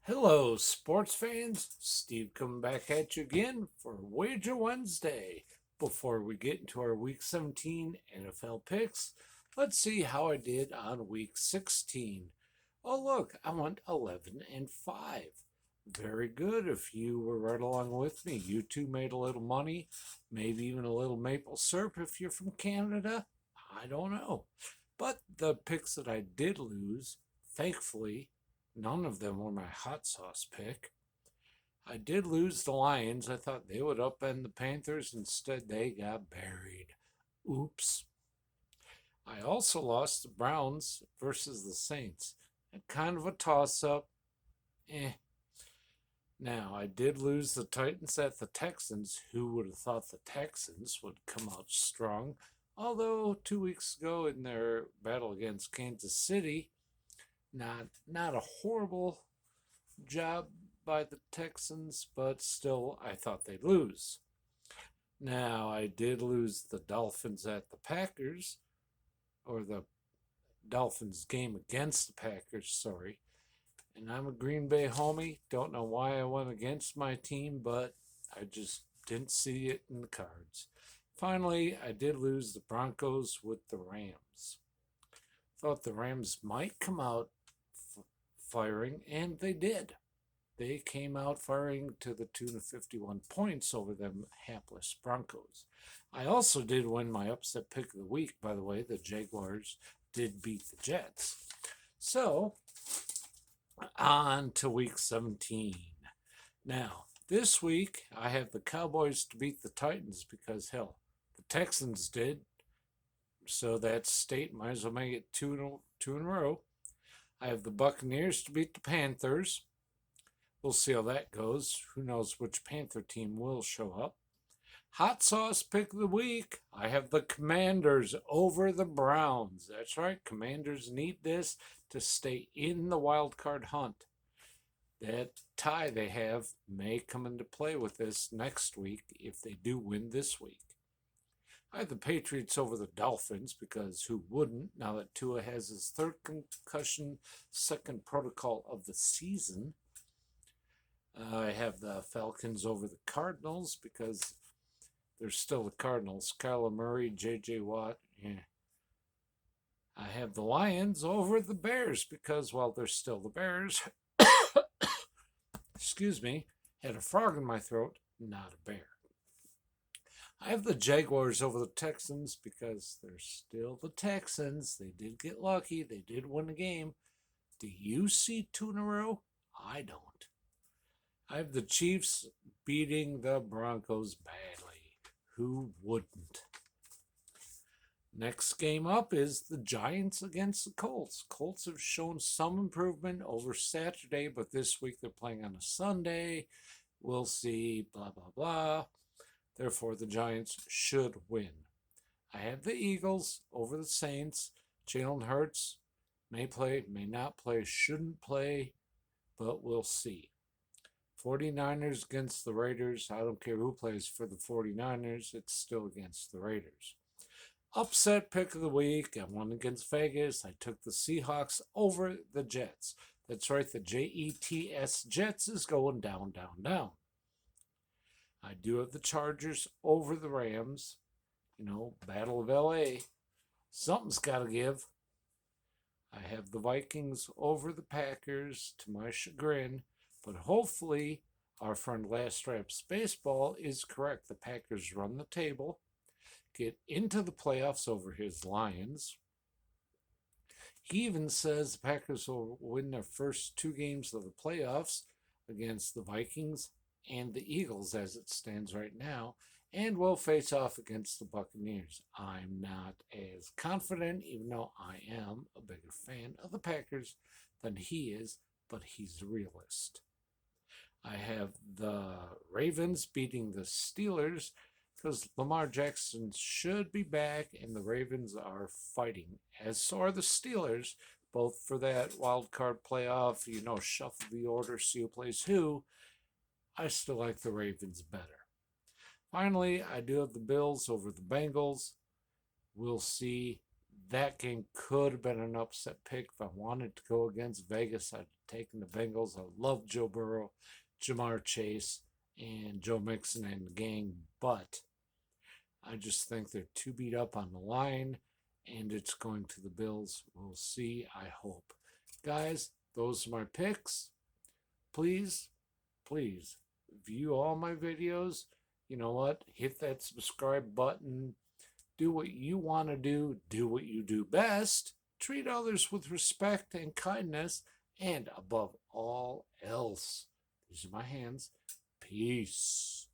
Hello, sports fans. Steve coming back at you again for Wager Wednesday. Before we get into our Week 17 NFL picks, let's see how I did on Week 16. Oh, look, I went 11 and 5. Very good. If you were right along with me, you too made a little money, maybe even a little maple syrup if you're from Canada. I don't know. But the picks that I did lose, thankfully, none of them were my hot sauce pick. I did lose the Lions. I thought they would upend the Panthers. Instead, they got buried. Oops. I also lost the Browns versus the Saints. Kind of a toss up. Eh. Now, I did lose the Titans at the Texans. Who would have thought the Texans would come out strong? Although 2 weeks ago in their battle against Kansas City, not a horrible job by the Texans, but still, I thought they'd lose. Now, I did lose the Dolphins at the Packers, or the Dolphins game against the Packers, sorry. And I'm a Green Bay homie. Don't know why I went against my team, but I just didn't see it in the cards. Finally, I did lose the Broncos with the Rams. Thought the Rams might come out firing, and they did. They came out firing to the tune of 51 points over them hapless Broncos. I also did win my upset pick of the week, by the way. The Jaguars did beat the Jets. So, on to week 17. Now, this week, I have the Cowboys to beat the Titans because, hell, the Texans did. So that state might as well make it two in a row. I have the Buccaneers to beat the Panthers. We'll see how that goes. Who knows which Panther team will show up. Hot sauce pick of the week. I have the Commanders over the Browns. That's right. Commanders need this to stay in the wild card hunt. That tie they have may come into play with this next week if they do win this week. I have the Patriots over the Dolphins because who wouldn't now that Tua has his third concussion, second protocol of the season. I have the Falcons over the Cardinals because they're still the Cardinals. Kyler Murray, J.J. Watt. Yeah. I have the Lions over the Bears because, well, they're still the Bears. Excuse me. Had a frog in my throat, not a bear. I have the Jaguars over the Texans because they're still the Texans. They did get lucky. They did win a game. Do you see two in a row? I don't. I have the Chiefs beating the Broncos badly. Who wouldn't? Next game up is the Giants against the Colts. Colts have shown some improvement over Saturday, but this week they're playing on a Sunday. We'll see, blah, blah, blah. Therefore, the Giants should win. I have the Eagles over the Saints. Jalen Hurts may play, may not play, shouldn't play, but we'll see. 49ers against the Raiders. I don't care who plays for the 49ers. It's still against the Raiders. Upset pick of the week. I won against Vegas. I took the Seahawks over the Jets. That's right. The Jets Jets is going down, down, down. I do have the Chargers over the Rams. Battle of LA. Something's got to give. I have the Vikings over the Packers to my chagrin, but hopefully our friend Last Straps Baseball is correct. The Packers run the table, get into the playoffs over his Lions. He even says the Packers will win their first two games of the playoffs against the Vikings and the Eagles as it stands right now, and will face off against the Buccaneers. I'm not as confident, even though I am a bigger fan of the Packers than he is, but he's a realist. I have the Ravens beating the Steelers because Lamar Jackson should be back and the Ravens are fighting, as so are the Steelers, both for that wild card playoff, shuffle the order, see who plays who. I still like the Ravens better. Finally, I do have the Bills over the Bengals. We'll see. That game could have been an upset pick if I wanted to go against Vegas. I'd taken the Bengals. I love Joe Burrow, Jamar Chase, and Joe Mixon and the gang, but I just think they're too beat up on the line, and it's going to the Bills. We'll see. I hope. Guys, those are my picks. Please, please view all my videos. You know what? Hit that subscribe button. Do what you want to do. Do what you do best. Treat others with respect and kindness. And above all else, these are my hands. Peace.